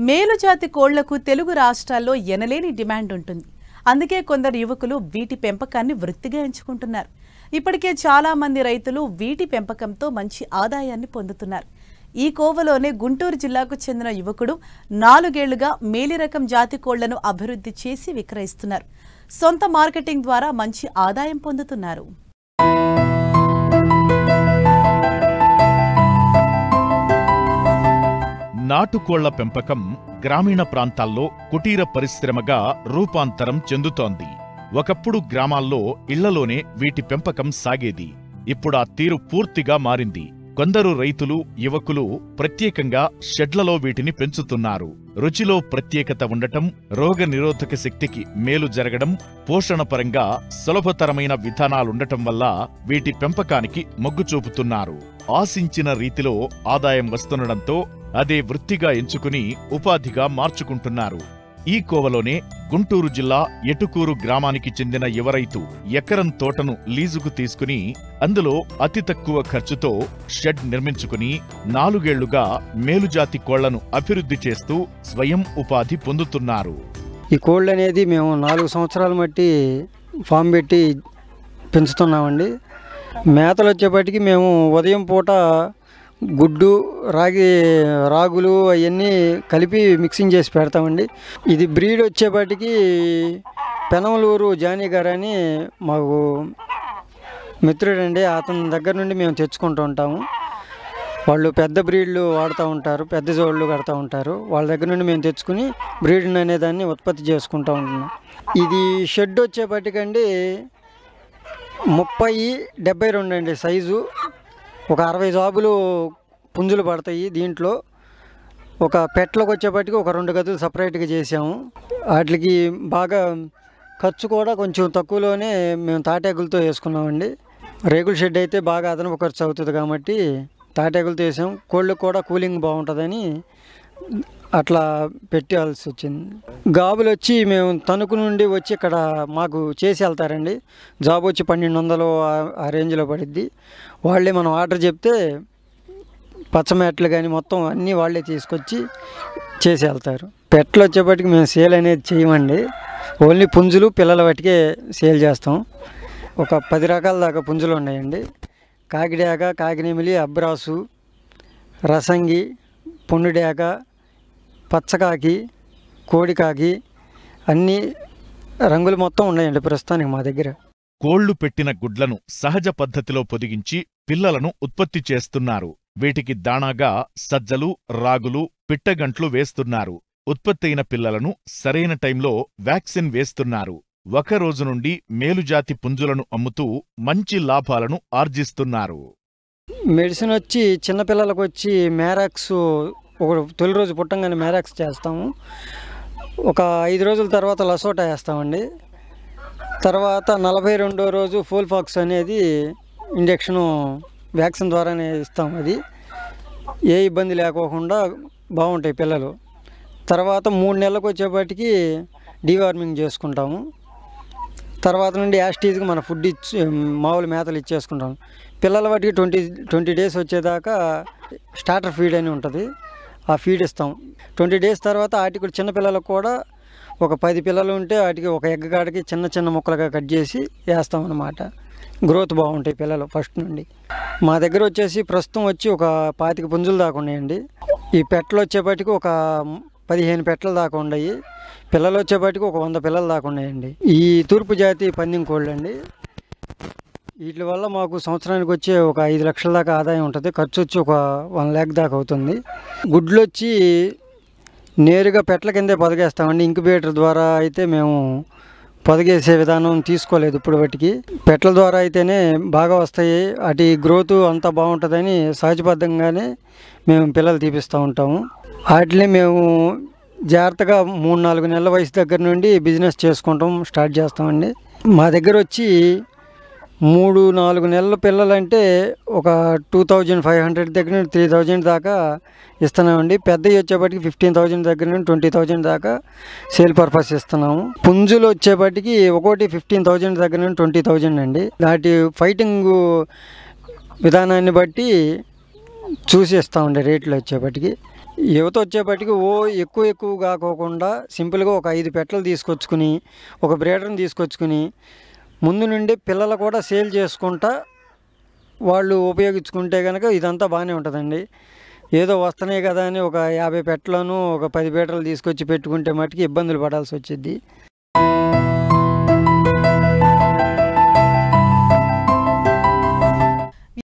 మేలుజాతి కోళ్లకు తెలుగు రాష్ట్రాల్లో ఎనలేని డిమాండ్ ఉంటుంది. అందుకే కొందరు యువకులు వీటి పెంపకాన్ని వృత్తిగా ఎంచుకుంటున్నారు. ఇప్పటికే చాలా మంది రైతులు వీటి పెంపకంతో మంచి ఆదాయాన్ని పొందుతున్నారు. ఈ కోవలోనే గుంటూరు జిల్లాకు చెందిన యువకుడు 4 ఏళ్లుగా మేలి రకం జాతి కోళ్లను అభివృద్ధి చేసి విక్రయిస్తున్నారు. సొంత మార్కెటింగ్ ద్వారా మంచి ఆదాయం పొందుతున్నారు. నాటుకోళ్ల పెంపకం గ్రామీణ ప్రాంతాల్లో కుటీర పరిశ్రమగా రూపాంతరం చెందుతోంది. ఒకప్పుడు గ్రామాల్లో ఇళ్లలోనే వీటి పెంపకం సాగేది. ఇప్పుడు ఆ తీరు పూర్తిగా మారింది. కొందరు రైతులు, యువకులు ప్రత్యేకంగా షెడ్లలో వీటిని పెంచుతున్నారు. రుచిలో ప్రత్యేకత ఉండటం, రోగ నిరోధక శక్తికి మేలు జరగడం, పోషణపరంగా సులభతరమైన విధానాలుండటం వల్ల వీటి పెంపకానికి మొగ్గు చూపుతున్నారు. ఆశించిన రీతిలో ఆదాయం వస్తుండటంతో అదే వృత్తిగా ఎంచుకుని ఉపాధిగా మార్చుకుంటున్నారు. ఈ కోవలోనే గుంటూరు జిల్లా ఎటుకూరు గ్రామానికి చెందిన యువ రైతు ఎకరం తోటను లీజుకు తీసుకుని అందులో అతి తక్కువ ఖర్చుతో షెడ్ నిర్మించుకుని 4 ఏళ్లుగా మేలుజాతి కోళ్లను అభివృద్ధి చేస్తూ స్వయం ఉపాధి పొందుతున్నారు. ఈ కోళ్ళు అనేది మేము 4 సంవత్సరాల మట్టి ఫామ్ పెట్టి పెంచుతున్నామండి. మేతలు వచ్చేపటికి మేము ఉదయం పూట గుడ్డు, రాగులు అవన్నీ కలిపి మిక్సింగ్ చేసి పెడతామండి. ఇది బ్రీడ్ వచ్చేపటికి పెనమలూరు జానీ గారు అని మాకు మిత్రుడండి. అతని దగ్గర నుండి మేము తెచ్చుకుంటూ ఉంటాము. వాళ్ళు పెద్ద బ్రీడ్లు వాడుతూ ఉంటారు, పెద్ద జోళ్ళు కడుతూ ఉంటారు. వాళ్ళ దగ్గర నుండి మేము తెచ్చుకుని బ్రీడ్ అనేదాన్ని ఉత్పత్తి చేసుకుంటూ ఉంటున్నాం. ఇది షెడ్ వచ్చేపటికండి 30-72 అండి సైజు. ఒక 60 జాబులు పుంజులు పడతాయి. దీంట్లో ఒక పెట్టలకు వచ్చేపటికి ఒక 2 గదులు సపరేట్గా చేసాము. వాటికి బాగా ఖర్చు కూడా కొంచెం తక్కువలోనే మేము తాటాకులతో వేసుకున్నామండి. రేగుల షెడ్ అయితే బాగా అదనపు ఖర్చు అవుతుంది కాబట్టి తాటాకులతో వేసాం. కోళ్ళకు కూడా కూలింగ్ బాగుంటుందని అట్లా పెట్టాల్సి వచ్చింది. గాబులు వచ్చి మేము తణుకు నుండి వచ్చి ఇక్కడ మాకు చేసి వెళ్తారండి. జాబ్ వచ్చి 1200 ఆ రేంజ్లో పడిద్ది. వాళ్ళే మనం ఆర్డర్ చెప్తే పచ్చమేట్లు కానీ మొత్తం అన్నీ వాళ్ళే తీసుకొచ్చి చేసి వెళ్తారు. పెట్లు వచ్చేప్పటికి మేము సేల్ అనేది చేయమండి. ఓన్లీ పుంజులు, పిల్లల వాటికే సేల్ చేస్తాం. ఒక 10 రకాల దాకా పుంజులు ఉన్నాయండి. కాకిడాక, కాకినేమిలి, అబ్రాసు, రసంగి, పొన్నుడాక, పచ్చకాకి, కోడికాకి అన్ని రంగులు మొత్తం ఉన్నాయండి ప్రస్తుతానికి మా దగ్గర. కోళ్లు పెట్టిన గుడ్లను సహజ పద్ధతిలో పొదిగించి పిల్లలను ఉత్పత్తి చేస్తున్నారు. వీటికి దాణాగా సజ్జలు, రాగులు, పిట్టగంట్లు వేస్తున్నారు. ఉత్పత్తైన పిల్లలను సరైన టైంలో వ్యాక్సిన్ వేస్తున్నారు. ఒక రోజు నుండి మేలుజాతి పుంజులను అమ్ముతూ మంచి లాభాలను ఆర్జిస్తున్నారు. మెడిసిన్ వచ్చి చిన్నపిల్లలకు వచ్చి మ్యారాక్స్ ఒక తొలి రోజు పుట్టంగానే మ్యారాక్స్ చేస్తాము. ఒక 5 రోజుల తర్వాత లసోటా వేస్తామండి. తర్వాత 42వ రోజు ఫోల్ఫాక్స్ అనేది ఇంజెక్షను వ్యాక్సిన్ ద్వారానే ఇస్తాం. అది ఏ ఇబ్బంది లేకోకుండా బాగుంటాయి పిల్లలు. తర్వాత 3 నెలలకు వచ్చేపటికి డీవార్మింగ్ చేసుకుంటాము. తర్వాత నుండి యాస్టీజ్కి మన ఫుడ్ ఇచ్చి మామూలు మేతలు ఇచ్చేసుకుంటాము. పిల్లల వాటికి 20 డేస్ వచ్చేదాకా స్టార్టర్ ఫీడ్ అని ఉంటుంది, ఆ ఫీడ్ ఇస్తాం. 20 డేస్ తర్వాత వాటికి చిన్నపిల్లలకు కూడా ఒక 10 పిల్లలు ఉంటే వాటికి ఒక ఎగ్ కాడికి చిన్న చిన్న ముక్కలుగా కట్ చేసి వేస్తాం అన్నమాట. గ్రోత్ బాగుంటాయి పిల్లలు ఫస్ట్ నుండి. మా దగ్గర వచ్చేసి ప్రస్తుతం వచ్చి ఒక 25 పుంజులు దాకా ఉన్నాయండి. ఈ పెట్టలు వచ్చేపటికి ఒక 15 పెట్టలు దాకా ఉన్నాయి. పిల్లలు వచ్చేపటికి ఒక 100 పిల్లలు దాకా ఉన్నాయండి. ఈ తూర్పు జాతి పందెం కోళ్ళు అండి. వీటి వల్ల మాకు సంవత్సరానికి వచ్చే ఒక 5 లక్షల దాకా ఆదాయం ఉంటుంది. ఖర్చు వచ్చి ఒక 1 lakh దాకా అవుతుంది. గుడ్లు వచ్చి నేరుగా పెట్టల కిందే పొదిగేస్తామండి. ఇంక్యుబేటర్ ద్వారా అయితే మేము పొదిగేసే విధానం తీసుకోలేదు ఇప్పుడు. వాటికి పెట్టల ద్వారా అయితేనే బాగా వస్తాయి. వాటి గ్రోత్ అంతా బాగుంటుందని సహజబద్ధంగానే మేము పిల్లలు తీపిస్తూ ఉంటాము. వాటిని మేము జాగ్రత్తగా 3-4 నెలల వయసు దగ్గర నుండి బిజినెస్ చేసుకుంటాం, స్టార్ట్ చేస్తామండి. మా దగ్గర వచ్చి 3-4 నెలల పిల్లలంటే ఒక 2500 దగ్గర నుండి 3000 దాకా ఇస్తున్నామండి. పెద్దవి వచ్చేపటికి 15,000 దగ్గర నుండి 20,000 దాకా సేల్ పర్పస్ ఇస్తున్నాము. పుంజులు వచ్చేపటికి ఒకటి 15,000 దగ్గర నుండి 20,000 అండి. వాటి ఫైటింగ్ విధానాన్ని బట్టి చూసి ఇస్తామండి రేట్లు వచ్చేపటికి. యువత వచ్చేపటికి ఎక్కువ కాకోకుండా సింపుల్గా ఒక 5 పెట్టలు తీసుకొచ్చుకుని ఒక బ్రీడర్ని తీసుకొచ్చుకుని ముందు నుండి పిల్లలు కూడా సేల్ చేసుకుంటా వాళ్ళు ఉపయోగించుకుంటే కనుక ఇదంతా బాగానే ఉంటుందండి. ఏదో వస్తున్నాయి కదా అని ఒక 50 పెట్టలను ఒక 10 పెట్టలు తీసుకొచ్చి పెట్టుకుంటే మట్టుకు ఇబ్బందులు పడాల్సి వచ్చింది.